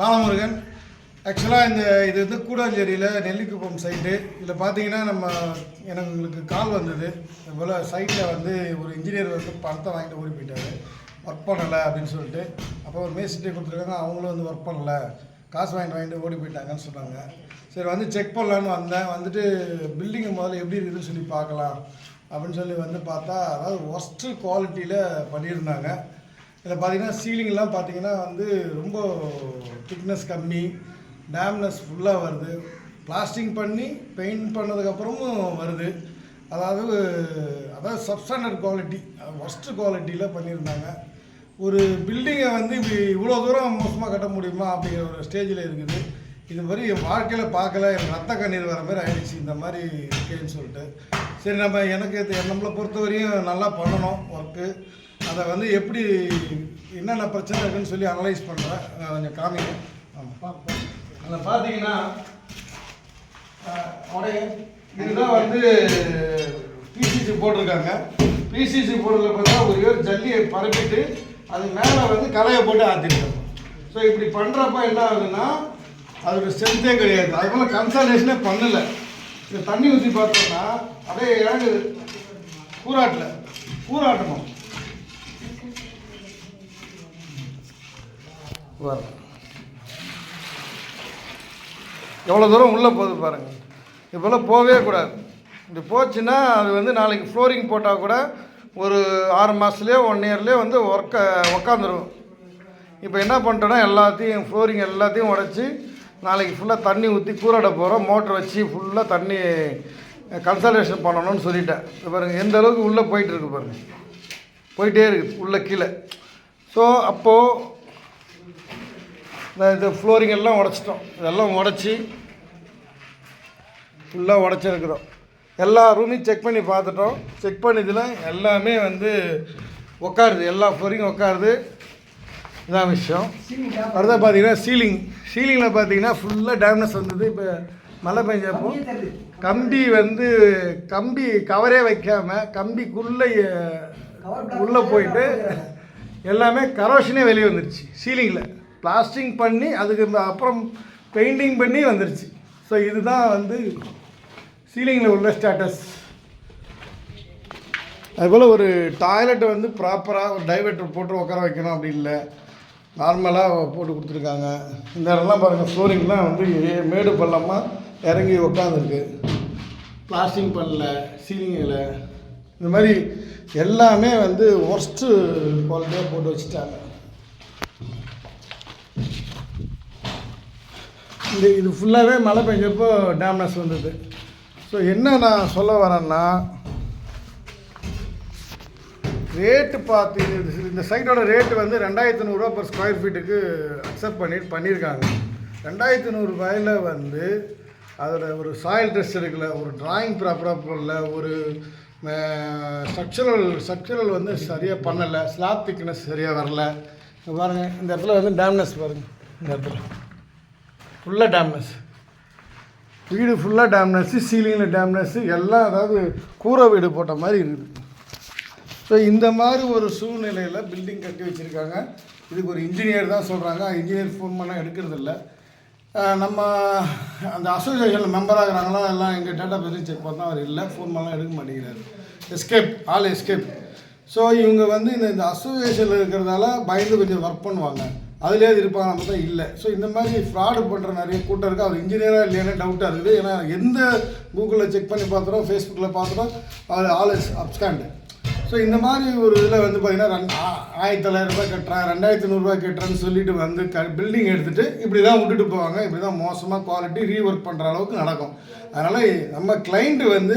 பாலமுருகன். ஆக்சுவலாக இது வந்து கூடாஞ்சேரியில் நெல்லிக்குப்பம் சைட்டு. இதில் பார்த்தீங்கன்னா எங்களுக்கு கால் வந்தது. இதுபோல் சைட்டில் வந்து ஒரு இன்ஜினியர் வந்து பணத்தை வாங்கிட்டு ஓடி போயிட்டார், ஒர்க் பண்ணலை அப்படின்னு சொல்லிட்டு. அப்போ ஒரு மேஸ்திரியை கொடுத்துருக்காங்க, அவங்களும் வந்து ஒர்க் பண்ணலை, காசு வாங்கிட்டு ஓடி போயிட்டாங்கன்னு சொன்னாங்க. சரி வந்து செக் பண்ணலான்னு வந்தேன். வந்துட்டு பில்டிங்கை முதல்ல எப்படி இருக்குதுன்னு சொல்லி பார்க்கலாம் அப்படின்னு சொல்லி வந்து பார்த்தா, அதாவது ஒர்ஸ்ட்டு குவாலிட்டியில் பண்ணியிருந்தாங்க. இதில் பார்த்தீங்கன்னா சீலிங்லாம் பார்த்தீங்கன்னா வந்து ரொம்ப திக்னஸ் கம்மி, டேம்னஸ் ஃபுல்லாக வருது. பிளாஸ்டிங் பண்ணி பெயிண்ட் பண்ணதுக்கப்புறமும் வருது. அதாவது சப்ஸ்டாண்டர்ட் குவாலிட்டி, ஒர்ஸ்ட்டு குவாலிட்டியில் பண்ணியிருந்தாங்க. ஒரு பில்டிங்கை வந்து இப்படி இவ்வளோ தூரம் மோசமாக கட்ட முடியுமா அப்படிங்கிற ஒரு ஸ்டேஜில் இருக்குது. இது மாதிரி என் வாழ்க்கையில் பார்க்கல, எனக்கு ரத்த கண்ணீர் வர மாதிரி ஆகிடுச்சு இந்த மாதிரி இருக்கேன்னு சொல்லிட்டு. சரி நம்மளை பொறுத்தவரையும் நல்லா பண்ணணும் ஒர்க்கு. அதை வந்து எப்படி என்னென்ன பிரச்சனை இருக்குன்னு சொல்லி அனலைஸ் பண்ணுறேன், கொஞ்சம் காமிங்க. ஆமாம், அதில் பார்த்தீங்கன்னா இதுதான் வந்து பிசிசி போட்டிருக்காங்க. பிசிசி போடுறதுல பார்த்தா ஒரு ஜல்லியை பரப்பிட்டு அது மேலே வந்து கலையை போட்டு ஆற்றிருக்காங்க. ஸோ இப்படி பண்ணுறப்ப என்ன ஆகுதுன்னா அதோட ஸ்ட்ரென்த்தே கிடையாது. அதுபோல் கன்சல்டேஷனே பண்ணலை. இந்த தண்ணி ஊற்றி பார்த்தோம்னா அப்படியே இறங்குது, கூறாட்டணும். எவ்வளோ தூரம் உள்ளே போகுது பாருங்கள். இது போல் போகவே கூடாது. இப்படி போச்சுன்னா அது வந்து நாளைக்கு ஃப்ளோரிங் போட்டால் கூட ஒரு 6 மாதத்துலேயோ 1 இயர்லேயோ வந்து உக்காந்துரும். இப்போ என்ன பண்ணிட்டோன்னா ஃப்ளோரிங் எல்லாத்தையும் உடச்சி நாளைக்கு ஃபுல்லாக தண்ணி ஊற்றி கூறாட போகிறோம். மோட்ரு வச்சு ஃபுல்லாக தண்ணி கன்சல்டேஷன் பண்ணணும்னு சொல்லிட்டேன். இப்போ பாருங்கள் எந்த அளவுக்கு உள்ளே போயிட்டுருக்கு பாருங்கள், போயிட்டே இருக்குது உள்ளே கீழே. ஸோ அப்போது இந்த ஃப்ளோரிங் எல்லாம் உடச்சிட்டோம். இதெல்லாம் உடச்சி ஃபுல்லாக உடச்சிருக்கிறோம். எல்லா ரூமையும் செக் பண்ணி பார்த்துட்டோம். செக் பண்ணிதில் எல்லாமே வந்து உட்காருது, எல்லா ஃப்ளோரிங்கும் உட்காருது. இதான் விஷயம். அடுத்த பார்த்தீங்கன்னா சீலிங்கில் பார்த்தீங்கன்னா ஃபுல்லாக டேம்னஸ் வந்தது. இப்போ மழை பெஞ்சப்போ கம்பி கவரே வைக்காமல் கம்பிக்குள்ளே உள்ளே போயிட்டு எல்லாமே கரோஷனே வெளியே வந்துருச்சு. சீலிங்கில் பிளாஸ்டிங் பண்ணி அதுக்கு அப்புறம் பெயிண்டிங் பண்ணி வந்துருச்சு. ஸோ இதுதான் வந்து சீலிங்கில் உள்ள ஸ்டேட்டஸ். அதுபோல் ஒரு டாய்லெட்டை வந்து ப்ராப்பராக ஒரு டைவர்ட்டர் போட்டு உட்கார வைக்கணும் அப்படி இல்லை, நார்மலாக போட்டு கொடுத்துருக்காங்க. இந்த இடம்லாம் பாருங்கள், ஃப்ளோரிங்லாம் வந்து மேடு பள்ளமாக இறங்கி உட்காந்துருக்கு. பிளாஸ்டிங் பண்ணல சீலிங்கில். இந்த மாதிரி எல்லாமே வந்து ஒர்ஸ்ட்டு குவாலிட்டியாக போட்டு வச்சுட்டாங்க. இது ஃபுல்லாகவே மழை பெஞ்சப்போ டேம்னஸ் வந்தது. ஸோ என்ன நான் சொல்ல வரேன்னா, ரேட்டு பார்த்து இந்த சைட்டோட ரேட்டு வந்து 2500 per ஸ்கொயர் ஃபீட்டுக்கு அக்செப்ட் பண்ணியிருக்காங்க. 2500 ரூபாயில் வந்து அதோட ஒரு சாயில் டெஸ்ட் எடுக்கல, ஒரு டிராயிங் ப்ராப்பராக போடல, ஒரு ஸ்ட்ரக்சரல் வந்து சரியாக பண்ணலை, ஸ்லாப் திக்னஸ் சரியாக வரல. பாருங்கள் இந்த இடத்துல வந்து டேம்னஸ் பாருங்கள், இந்த இடத்துல ஃபுல்லாக டேம்னஸ், வீடு ஃபுல்லாக டேம்னஸ்ஸு, சீலிங்கில் டேம்னஸ்ஸு எல்லாம், அதாவது கூரை வீடு போட்ட மாதிரி இருக்குது. ஸோ இந்த மாதிரி ஒரு சூழ்நிலையில் பில்டிங் கட்டி வச்சுருக்காங்க. இதுக்கு ஒரு இன்ஜினியர் தான் சொல்கிறாங்க. இன்ஜினியர் ஃபோன் பண்ணால் எடுக்கிறதில்ல. நம்ம அந்த அசோசியேஷனில் மெம்பர் ஆகிறாங்களா எல்லாம் எங்கள் டேட்டா பேஸையும் செக் பண்ணால் அவர் இல்லை, ஃபோன் பண்ணால் எடுக்க மாட்டேங்கிறாரு. All escape. ஸோ இவங்க வந்து இந்த அசோசியேஷனில் இருக்கிறதால பயந்து கொஞ்சம் ஒர்க் பண்ணுவாங்க, அதிலே இருப்பாங்க, நம்ம தான் இல்லை. ஸோ இந்த மாதிரி ஃப்ராடு பண்ணுற நிறைய கூட்டம் இருக்குது. அவர் இன்ஜினியராக இல்லையானே டவுட்டாக இருக்குது. ஏன்னா எந்த கூகுளில் செக் பண்ணி பார்த்துறோம், ஃபேஸ்புக்கில் பார்த்துறோம், அவர் ஆல் அப்ஸ்காண்டு. ஸோ இந்த மாதிரி ஒரு இதில் வந்து பார்த்திங்கன்னா 1900 ரூபாய் கட்டுறேன், 2500 ரூபாய் கட்டுறேன்னு சொல்லிட்டு வந்து பில்டிங் எடுத்துகிட்டு இப்படி தான் விட்டுட்டு போவாங்க. இப்படி தான் மோசமாக குவாலிட்டி ரீஒர்க் பண்ணுற அளவுக்கு நடக்கும். அதனால் நம்ம கிளைண்ட்டு வந்து